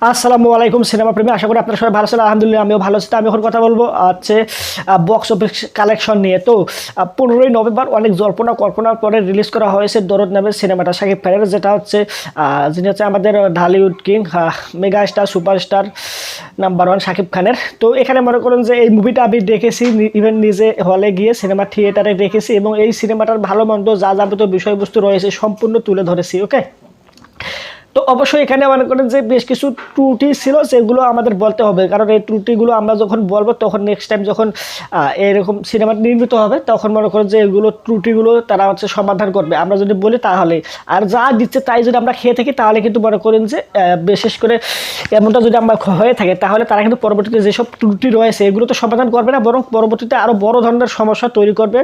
আসসালামু আলাইকুম সিনেমা প্রেমী, আশা করি আপনারা সবাই ভালো আছেন। আলহামদুলিল্লাহ আমিও ভালো আছি। তো আমি এখন কথা বলবো হচ্ছে বক্স অফিস কালেকশন নিয়ে। তো 15ই নভেম্বর অনেক জল্পনা কল্পনার পরে রিলিজ করা হয়েছে দরদ নামের সিনেমাটা শাকিব খানের, যেটা হচ্ছে যিনি হচ্ছে আমাদের Dhallywood king, mega star superstar number 1 Shakib খানের। তো এখানে মনে করেন যে এই মুভিটা আমি দেখেছি, ইভেন নিজে হলে গিয়ে সিনেমা থিয়েটারে দেখেছি, এবং এই সিনেমাটার ভালো মন্দ যা যাবতীয় বিষয়বস্তু রয়েছে সম্পূর্ণ তুলে ধরেছি। ওকে, তো অবশ্যই এখানে মনে করেন যে বেশ কিছু ত্রুটি ছিল, সেগুলো আমাদের বলতে হবে, কারণ এই ত্রুটিগুলো আমরা যখন বলবো তখন নেক্সট টাইম যখন এরকম সিনেমা নির্মিত হবে তখন মনে করেন যে এগুলো ত্রুটিগুলো তারা হচ্ছে সমাধান করবে। আমরা যদি বলি তাহলে, আর যা দিচ্ছে তাই যদি আমরা খেয়ে থাকি তাহলে কিন্তু মনে করেন যে বিশেষ করে এমনটা যদি আমরা হয়ে থাকে তাহলে তারা কিন্তু পরবর্তীতে যেসব ত্রুটি রয়েছে এগুলো তো সমাধান করবে না, বরং পরবর্তীতে আরও বড় ধরনের সমস্যা তৈরি করবে,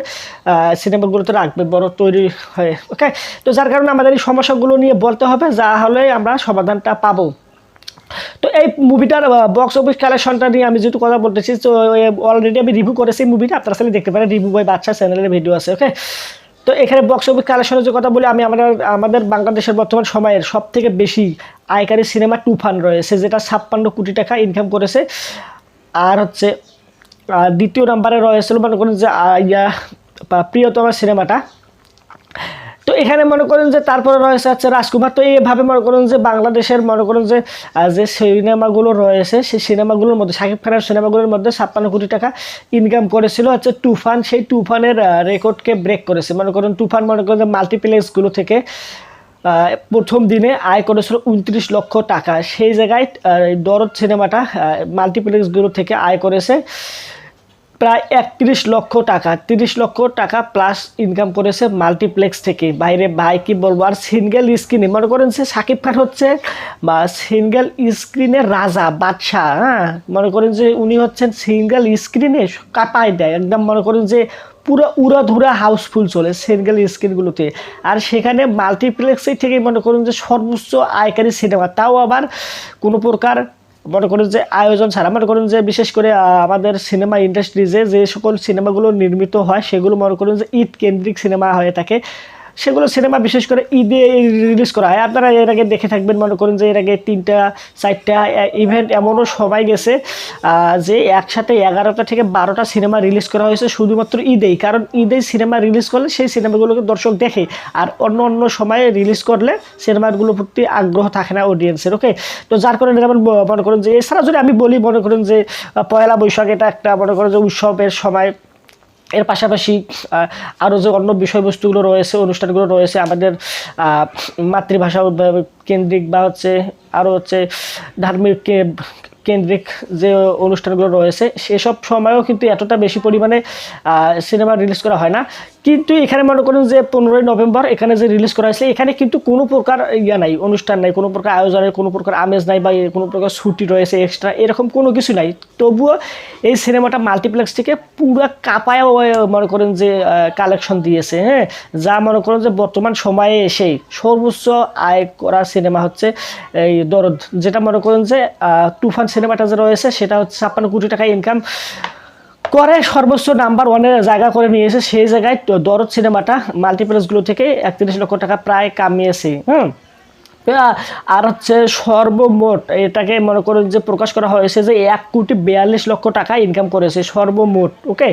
সিনেমাগুলোতে রাখবে বড় তৈরি হয়ে। ওকে, তো যার কারণে আমাদের এই সমস্যাগুলো নিয়ে বলতে হবে, যা হলে আমরা সমাধানটা পাবো। তো এই মুভিটার বক্স অফিস কালেকশনটা নিয়ে আমি যেহেতু কথা বলতেছি, তো অলরেডি আমি রিভিউ করেছি মুভিটা, আপনারা আসলে দেখতে পারেন, রিভিউ বই বাদশা চ্যানেলের ভিডিও আছে। ওকে, তো এখানে বক্স অফিস কালেকশনের যে কথা বলি, আমি আমাদের বাংলাদেশের বর্তমান সময়ের সব থেকে বেশি আয়কারী সিনেমা তুফান রয়েছে, যেটা 56 কোটি টাকা ইনকাম করেছে। আর হচ্ছে দ্বিতীয় নাম্বারে রয়েছিল মনে করেন যে প্রিয়তমা সিনেমাটা। তো এখানে মনে করেন যে তারপরে রয়েছে হচ্ছে রাজকুমার। তো এইভাবে মনে করেন যে বাংলাদেশের মনে করেন যে যে সিনেমাগুলো রয়েছে সেই সিনেমাগুলোর মধ্যে শাকিব খানের সিনেমাগুলোর মধ্যে 56 কোটি টাকা ইনকাম করেছিল হচ্ছে তুফান। সেই তুফানের রেকর্ডকে ব্রেক করেছে। মনে করেন তুফান মনে করেন যে মাল্টিপ্লেক্সগুলো থেকে প্রথম দিনে আয় করেছিল 29 লক্ষ টাকা। সেই জায়গায় দরদ সিনেমাটা মাল্টিপ্লেক্সগুলো থেকে আয় করেছে প্রায় 31 লক্ষ টাকা, 30 লক্ষ টাকা প্লাস ইনকাম করেছে মাল্টিপ্লেক্স থেকে। বাইরে ভাই কি বলবো, আর সিঙ্গেল স্ক্রিনে মনে করেন যে শাকিব খান হচ্ছে বা সিঙ্গেল স্ক্রিনের রাজা বাদশাহ। হ্যাঁ, মনে করেন যে উনি হচ্ছেন সিঙ্গেল স্ক্রিনে কাঁপায় দেয় একদম, মনে করেন যে পুরো উড়াধুরা হাউসফুল চলে সিঙ্গেল স্ক্রিনগুলোতে। আর সেখানে মাল্টিপ্লেক্সে থেকে মনে করেন যে সর্বোচ্চ আয়কারী সিনেমা, তাও আবার কোনো প্রকার মনে করেন যে আয়োজন ছাড়া। মনে করেন যে বিশেষ করে আমাদের সিনেমা ইন্ডাস্ট্রিজে যে সকল সিনেমাগুলো নির্মিত হয় সেগুলো মনে করেন যে ঈদ কেন্দ্রিক সিনেমা হয়ে থাকে। সেগুলো সিনেমা বিশেষ করে ঈদে রিলিজ করা হয়। আপনারা এর আগে দেখে থাকবেন, মনে করেন যে এর আগে 3টা 4টা ইভেন্ট এমনও সময় গেছে যে একসাথে 11টা থেকে 12টা সিনেমা রিলিজ করা হয়েছে শুধুমাত্র ঈদেই। কারণ ঈদেই সিনেমা রিলিজ করলে সেই সিনেমাগুলোকে দর্শক দেখে, আর অন্য অন্য সময়ে রিলিজ করলে সিনেমাগুলোর প্রতি আগ্রহ থাকে না অডিয়েন্সের। ওকে, তো যার কারণে যেমন মনে করেন যে এছাড়া যদি আমি বলি, মনে করেন যে পয়লা বৈশাখ এটা একটা মনে করেন যে উৎসবের সময়। এর পাশাপাশি আরও যে অন্য বিষয়বস্তুগুলো রয়েছে, অনুষ্ঠানগুলো রয়েছে আমাদের মাতৃভাষা কেন্দ্রিক বা হচ্ছে আরও হচ্ছে ধার্মিক কেন্দ্রিক যে অনুষ্ঠানগুলো রয়েছে, সেসব সময়ও কিন্তু এতটা বেশি পরিমাণে সিনেমা রিলিজ করা হয় না। কিন্তু এখানে মনে করেন যে 15ই নভেম্বর এখানে যে রিলিজ করা হয়েছে, এখানে কিন্তু কোনো প্রকার নাই, অনুষ্ঠান নাই, কোনো প্রকার আয়োজনের কোনো প্রকার আমেজ নাই, বা কোনো প্রকার ছুটি রয়েছে এক্সট্রা এরকম কোনো কিছু নাই। তবুও এই সিনেমাটা মাল্টিপ্লেক্স থেকে পুরো কাঁপায় মনে করেন যে কালেকশন দিয়েছে। হ্যাঁ, যা মনে করেন যে বর্তমান সময়ে এসে সর্বোচ্চ আয় করা সিনেমা হচ্ছে এই দরদ, যেটা মনে করেন যে তুফান সিনেমাটা যে রয়েছে সেটা হচ্ছে 56 কোটি টাকা ইনকাম করে সর্বোচ্চ নাম্বার 1-এ জায়গা করে নিয়েছে। সেই জায়গায় দরদ সিনেমাটা মাল্টিপ্লেক্সগুলো থেকে 31 লক্ষ টাকা প্রায় কামিয়েছে। আর হচ্ছে সর্বমোট এটাকে মনে করেন যে প্রকাশ করা হয়েছে যে 1,42,00,000 টাকা ইনকাম করেছে সর্বমোট। ওকে,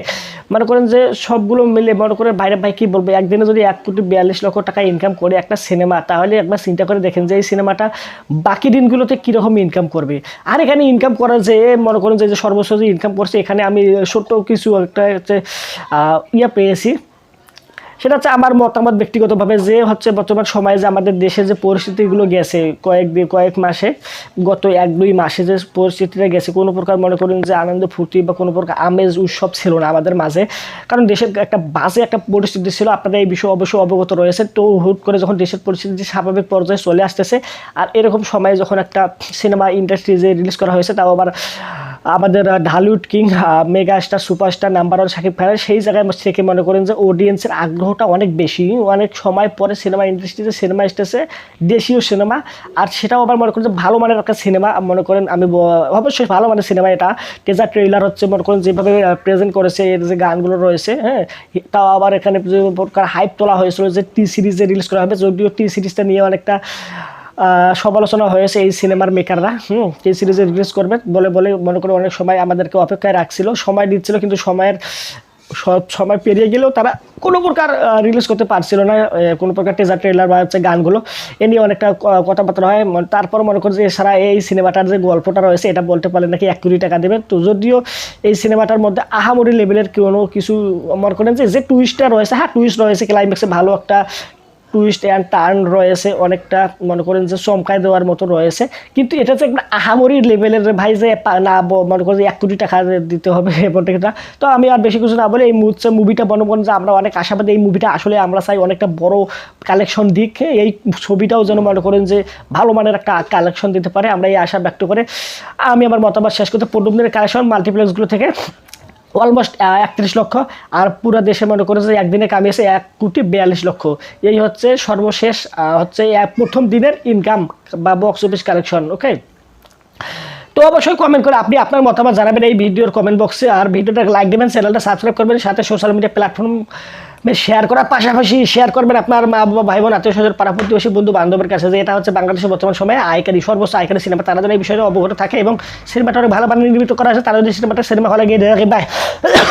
মনে করেন যে সবগুলো মিলে মনে করেন বাইরে ভাই কী বলবো, একদিনে যদি 1,42,00,000 টাকা ইনকাম করে একটা সিনেমা, তাহলে একবার চিন্তা করে দেখেন যে এই সিনেমাটা বাকি দিনগুলোতে কীরকম ইনকাম করবে। আর এখানে ইনকাম করা যে মনে করেন যে সর্বোচ্চ যে ইনকাম করছে, এখানে আমি ছোট্ট কিছু একটা হচ্ছে পেয়েছি। সেটা হচ্ছে আমার মতামত ব্যক্তিগতভাবে, যে হচ্ছে বর্তমান সময়ে যে আমাদের দেশে যে পরিস্থিতিগুলো গেছে কয়েক মাসে, গত 1-2 মাসে যে পরিস্থিতিটা গেছে, কোনো প্রকার মনে করেন যে আনন্দ ফুর্তি বা কোনো প্রকার আমেজ উৎসব ছিল না আমাদের মাঝে, কারণ দেশের একটা বাজে একটা পরিস্থিতি ছিল। আপনারা এই বিষয়ে অবশ্যই অবগত রয়েছে। তো হুট করে যখন দেশের পরিস্থিতি স্বাভাবিক পর্যায়ে চলে আসতেছে, আর এরকম সময়ে যখন একটা সিনেমা ইন্ডাস্ট্রি যে রিলিজ করা হয়েছে, তাও আবার আমাদের Dhallywood king mega star superstar number 1 Shakib খানের, সেই জায়গায় থেকে মনে করেন যে অডিয়েন্সের আগ্রহটা অনেক বেশি। অনেক সময় পরে সিনেমা ইন্ডাস্ট্রিতে সিনেমা এসেছে দেশীয় সিনেমা, আর সেটাও আবার মনে করেন যে ভালো মানের একটা সিনেমা। মনে করেন আমি অবশ্যই ভালো মানের সিনেমা। এটা টিজার ট্রেইলার হচ্ছে মনে করেন যেভাবে প্রেজেন্ট করেছে, এর যে গানগুলো রয়েছে, হ্যাঁ, তাও আবার এখানে যে প্রকার হাইপ তোলা হয়েছিল যে টি সিরিজে রিলিজ করা হবে, যদিও টি সিরিজটা নিয়ে অনেকটা সমালোচনা হয়েছে এই সিনেমার মেকাররা এই সিরিজে রিলিজ করবে বলে বলে মনে করে অনেক সময় আমাদেরকে অপেক্ষায় রাখছিল, সময় দিচ্ছিল, কিন্তু সব সময় পেরিয়ে গেলেও তারা কোনো প্রকার রিলিজ করতে পারছিল না কোনো প্রকার টিজার ট্রেলার বা হচ্ছে গানগুলো। এ নিয়ে অনেকটা কথাবার্তা হয়। তারপর মনে করি যে এছাড়া এই সিনেমাটার যে গল্পটা রয়েছে এটা বলতে পারলে নাকি 1 কোটি টাকা দেবে। তো যদিও এই সিনেমাটার মধ্যে আহামরি লেভেলের কোনো কিছু মনে করেন যে টুইস্টটা রয়েছে, হ্যাঁ টুইস্ট রয়েছে, ক্লাইম্যাক্সে ভালো একটা টুইস্ট অ্যান্ড টার্ন রয়েছে, অনেকটা মনে করেন যে চমকায় দেওয়ার মতো রয়েছে, কিন্তু এটা যে একটা আহামরি লেভেলের ভাই যে না মনে করেন যে 1 কোটি টাকা দিতে হবে এমনটা। তো আমি আর বেশি কিছু না বলে এই মুভিটা মনে করেন যে আমরা অনেক আশাবাদী এই মুভিটা আসলে আমরা চাই অনেকটা বড় কালেকশন দিক, এই ছবিটাও যেন মনে করেন যে ভালো মানের একটা কালেকশন দিতে পারে, আমরা এই আশা ব্যক্ত করে আমি আমার মতামত শেষ করতে। 15 দিনের কালেকশন মাল্টিপ্লেক্সগুলো থেকে অলমোস্ট 31 লক্ষ, আর পুরো দেশে মনে করে যে একদিনে কামিয়েছে 1,42,00,000। এই হচ্ছে সর্বশেষ হচ্ছে প্রথম দিনের ইনকাম বা বক্স অফিস কালেকশন। ওকে, তো অবশ্যই কমেন্ট করে আপনি আপনার মতামত জানাবেন এই ভিডিওর কমেন্ট বক্সে, আর ভিডিওটা লাইক দেবেন, চ্যানেলটা সাবস্ক্রাইব করবেন, সাথে সোশ্যাল মিডিয়া প্ল্যাটফর্ম শেয়ার করার পাশাপাশি শেয়ার করবেন আপনার মা বাবা ভাই বোন আত্মীয় স্বজন পাড়া প্রতিবেশী বন্ধু বান্ধবের কাছে, যে এটা হচ্ছে বাংলাদেশের বর্তমান সময়ে সর্বোচ্চ আয়কারী সিনেমা, তারা যেন এই বিষয়ে অবগত থাকে এবং সিনেমাটা অনেক ভালো নির্মিত করা হয়েছে, তারা যদি সিনেমাটা সিনেমা হলে গিয়ে দেখে বাই।